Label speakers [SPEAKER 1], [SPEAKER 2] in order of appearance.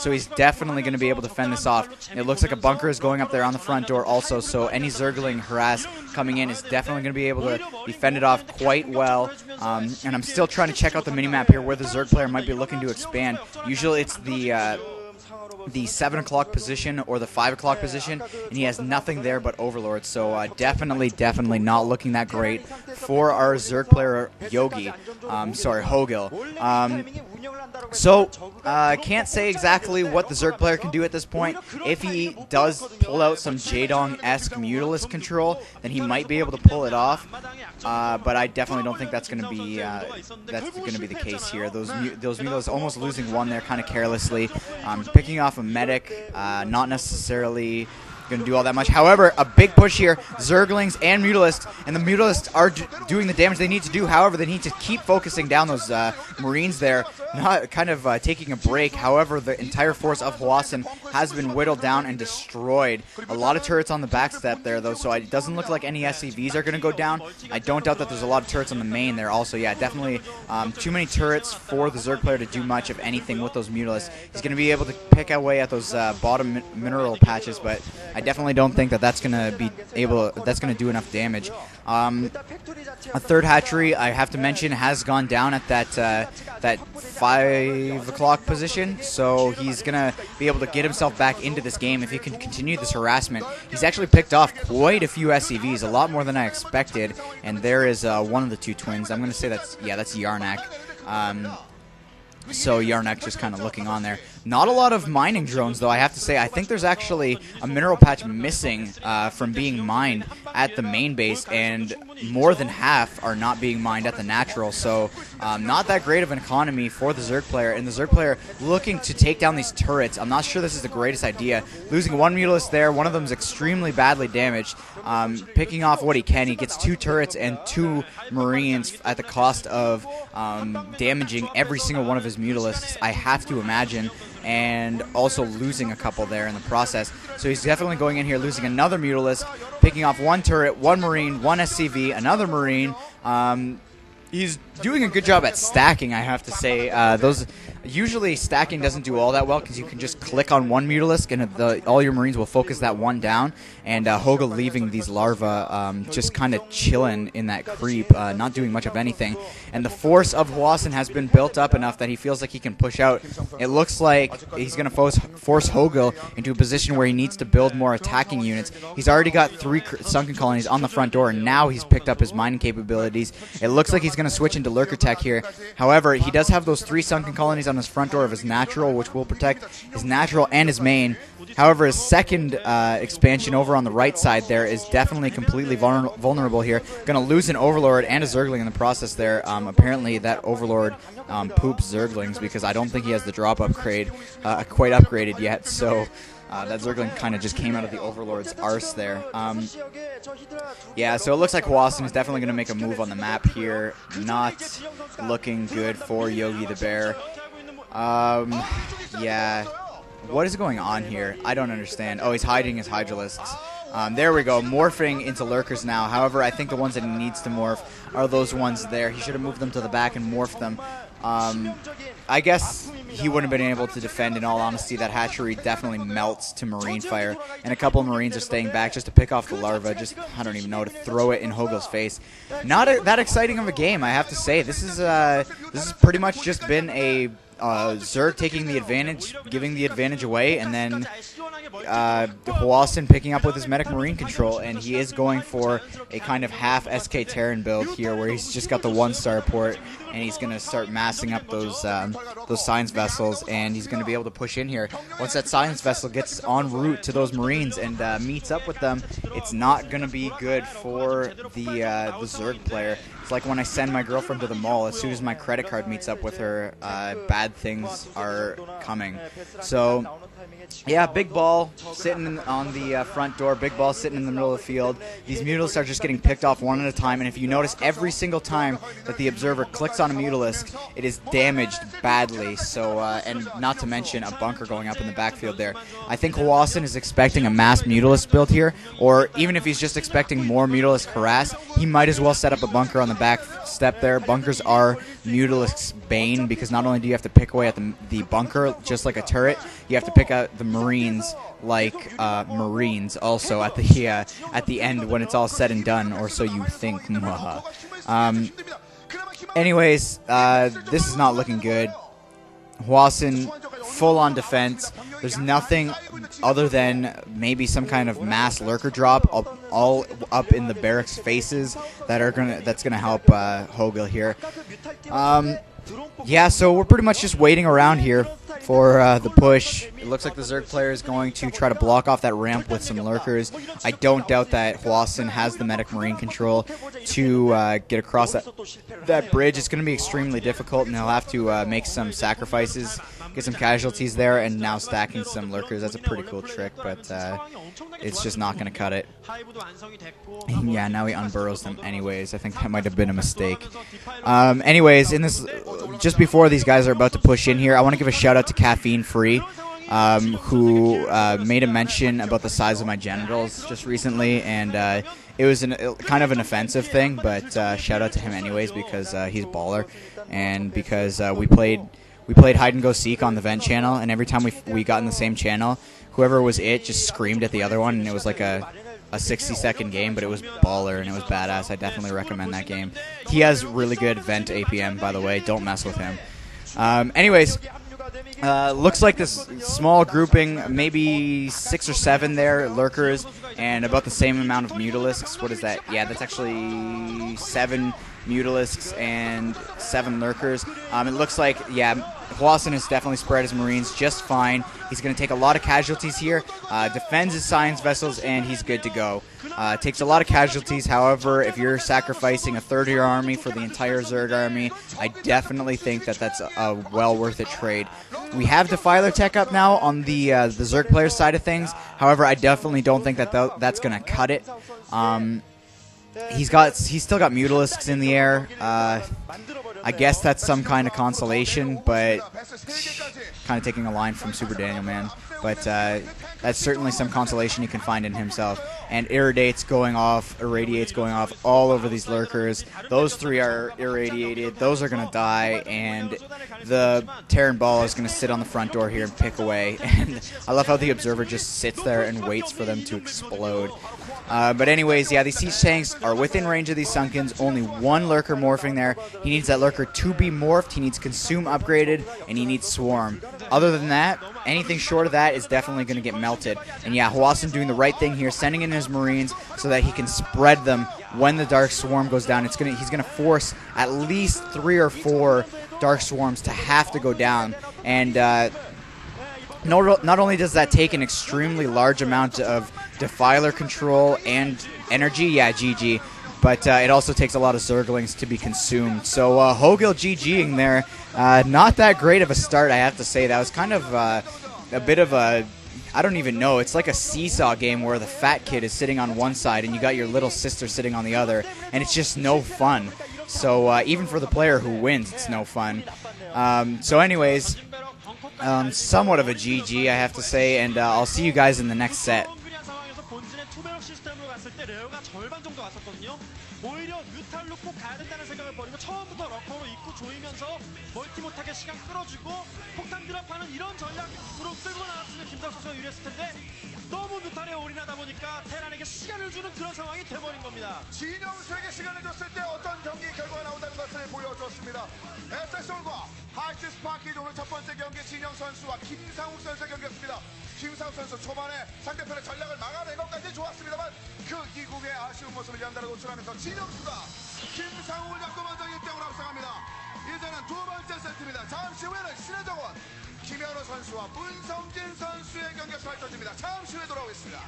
[SPEAKER 1] So he's definitely going to be able to fend this off. It looks like a bunker is going up there on the front door also, so any Zergling harass coming in is definitely going to be able to be fended off quite well. And I'm still trying to check out the minimap here where the Zerg player might be looking to expand. Usually it's the 7 o'clock position or the 5 o'clock position, and he has nothing there but Overlord. So definitely not looking that great for our Zerg player Hogil. So I can't say exactly what the Zerg player can do at this point. If he does pull out some Jaedong-esque Mutalisk control, then he might be able to pull it off. But I definitely don't think that's going to be the case here. Those Mutalisks almost losing one there kind of carelessly, picking off a medic, not necessarily going to do all that much. However, a big push here, Zerglings and Mutalisks, and the Mutalisks are doing the damage they need to do. However, they need to keep focusing down those Marines there, not kind of taking a break. However, the entire force of Hwasin has been whittled down and destroyed. A lot of turrets on the backstep there, though, so it doesn't look like any SCVs are going to go down. I don't doubt that there's a lot of turrets on the main there also. Yeah, definitely too many turrets for the Zerg player to do much of anything with those Mutalisks. He's going to be able to pick away at those bottom mineral patches, but I definitely don't think that that's going to do enough damage. A third hatchery, I have to mention, has gone down at that 5 o'clock position, so he's going to be able to get himself back into this game if he can continue this harassment. He's actually picked off quite a few SCVs, a lot more than I expected, and there is one of the two twins. I'm going to say that's Yarnak. So Yarnak just kind of looking on there. Not a lot of mining drones, though, I have to say. I think there's actually a mineral patch missing from being mined at the main base, and more than half are not being mined at the natural. So not that great of an economy for the Zerg player, and the Zerg player looking to take down these turrets. I'm not sure this is the greatest idea. Losing one Mutalisk there, one of them is extremely badly damaged. Picking off what he can, he gets 2 turrets and 2 Marines at the cost of damaging every single one of his Mutalisks, I have to imagine, and also losing a couple there in the process. So he's definitely going in here, losing another Mutalisk, picking off 1 turret, 1 Marine, 1 SCV, another Marine. He's doing a good job at stacking, I have to say. Usually stacking doesn't do all that well because you can just click on 1 Mutalisk and all your Marines will focus that one down. And Hogil leaving these larvae just kind of chilling in that creep, not doing much of anything. And the force of Hwasin has been built up enough that he feels like he can push out. It looks like he's going to force Hogil into a position where he needs to build more attacking units. He's already got 3 sunken colonies on the front door, and now he's picked up his mining capabilities. It looks like he's going to switch into lurker tech here. However, he does have those 3 sunken colonies on his front door of his natural, which will protect his natural and his main. However, his second expansion over on the right side there is definitely completely vulnerable here. Going to lose an Overlord and a Zergling in the process there. Apparently that Overlord poops Zerglings because I don't think he has the drop upgrade quite upgraded yet. So that Zergling kind of just came out of the Overlord's arse there. Yeah, so it looks like Hwasin is definitely going to make a move on the map here. Not looking good for Yogi the Bear. Yeah. What is going on here? I don't understand. Oh, he's hiding his Hydralisks. There we go, morphing into lurkers now. However, I think the ones that he needs to morph are those ones there. He should have moved them to the back and morphed them. I guess he wouldn't have been able to defend, in all honesty. That hatchery definitely melts to Marine fire, and a couple of Marines are staying back just to pick off the larva, just, I don't even know, to throw it in Hogil's face. Not that exciting of a game, I have to say. This has pretty much just been a Zerg taking the advantage, giving the advantage away, and then Hwasin picking up with his medic marine control, and he is going for a kind of half SK Terran build here where he's just got the 1-star port, and he's going to start massing up those science vessels, and he's going to be able to push in here. Once that science vessel gets en route to those Marines and meets up with them, it's not going to be good for the Zerg player. It's like when I send my girlfriend to the mall. As soon as my credit card meets up with her, bad things are coming. So, yeah, big ball. ball sitting on the front door, big ball sitting in the middle of the field. These Mutalisks are just getting picked off one at a time, and if you notice, every single time that the observer clicks on a Mutalisk, it is damaged badly. So, and not to mention a bunker going up in the backfield there. I think Hwasin is expecting a mass Mutalisk build here, or even if he's just expecting more Mutalisk harass, he might as well set up a bunker on the back step there. Bunkers are Mutalisk's bane, because not only do you have to pick away at the bunker just like a turret, you have to pick out the Marines like Marines also at the end when it's all said and done, or so you think. Anyways, this is not looking good. Hwasin full on defense. There's nothing other than maybe some kind of mass lurker drop all up in the barracks faces that's gonna help Hogil here. Yeah, so we're pretty much just waiting around here for the push. It looks like the Zerg player is going to try to block off that ramp with some lurkers. I don't doubt that Hwasin has the medic marine control to get across that bridge. It's going to be extremely difficult, and he'll have to make some sacrifices, get some casualties there, and now stacking some lurkers. That's a pretty cool trick, but it's just not going to cut it. And yeah, now he unburrows them anyways. I think that might have been a mistake. Anyways, just before these guys are about to push in here, I want to give a shout out to Caffeine Free, who made a mention about the size of my genitals just recently, and it was kind of an offensive thing, but shout out to him anyways, because he's a baller, and because we played hide and go seek on the vent channel, and every time we got in the same channel, whoever was it just screamed at the other one, and it was like a 60-second game, but it was baller and it was badass. I definitely recommend that game. He has really good vent APM, by the way. Don't mess with him. Anyways, looks like this small grouping, maybe 6 or 7 there, lurkers, and about the same amount of Mutalisks. What is that? Yeah, that's actually 7 Mutalisks and 7 lurkers. It looks like, yeah, Hwasin has definitely spread his Marines just fine. He's going to take a lot of casualties here, defends his science vessels, and he's good to go. Takes a lot of casualties. However, if you're sacrificing a third of your army for the entire Zerg army, I definitely think that that's a well worth it trade. We have Defiler tech up now on the Zerg player side of things. However, I definitely don't think that that's going to cut it. He's still got Mutalisks in the air. I guess that's some kind of consolation, but kind of taking a line from Super Daniel, man. But that's certainly some consolation you can find in himself. And Irradiate's going off all over these lurkers. Those 3 are irradiated. Those are going to die, and the Terran Ball is going to sit on the front door here and pick away. And I love how the Observer just sits there and waits for them to explode. But anyways, yeah, these siege tanks are within range of these Sunkens. Only 1 lurker morphing there. He needs that lurker to be morphed. He needs consume upgraded, and he needs swarm. Other than that, anything short of that is definitely going to get melted. And yeah, Hwasin doing the right thing here, sending in his Marines so that he can spread them when the Dark Swarm goes down. He's going to force at least 3 or 4 Dark Swarms to have to go down. And not only does that take an extremely large amount of Defiler control and energy, yeah, GG, but it also takes a lot of Zerglings to be consumed. So Hogil GGing there. Not that great of a start, I have to say. That was kind of a bit of a, I don't even know, it's like a seesaw game where the fat kid is sitting on one side and you got your little sister sitting on the other, and it's just no fun. So even for the player who wins, it's no fun. So anyways, somewhat of a GG, I have to say, and I'll see you guys in the next set.
[SPEAKER 2] 오히려 뮤탈로 꼭 가야 된다는 생각을 버리고 처음부터 러커로 입구 조이면서 멀티 못하게 시간 끌어주고 폭탄 드랍하는 이런 전략으로 끌고 나왔으면 김상 선수가 유리했을 텐데 너무 뮤탈에 올인하다 보니까 테란에게 시간을 주는 그런 상황이 돼버린 겁니다.
[SPEAKER 3] 진영수에게 시간을 줬을 때 어떤 경기 결과가 나온다는 것을 보여줬습니다. SS올과 하이트 스파키 오늘 첫 번째 경기 진영 선수와 김상욱 선수의 경기였습니다. 김상욱 선수 초반에 상대편의 전략을 막아낸 것까지 좋았습니다만 그 이후의 아쉬운 모습을 연달아 노출하면서 진영수가 김상욱을 잡고 먼저 1대0으로 앞서갑니다. 이제는 두 번째 세트입니다. 잠시 후에는 신의 정원 김현우 선수와 문성진 선수의 경기가 펼쳐집니다. 잠시 후에 돌아오겠습니다.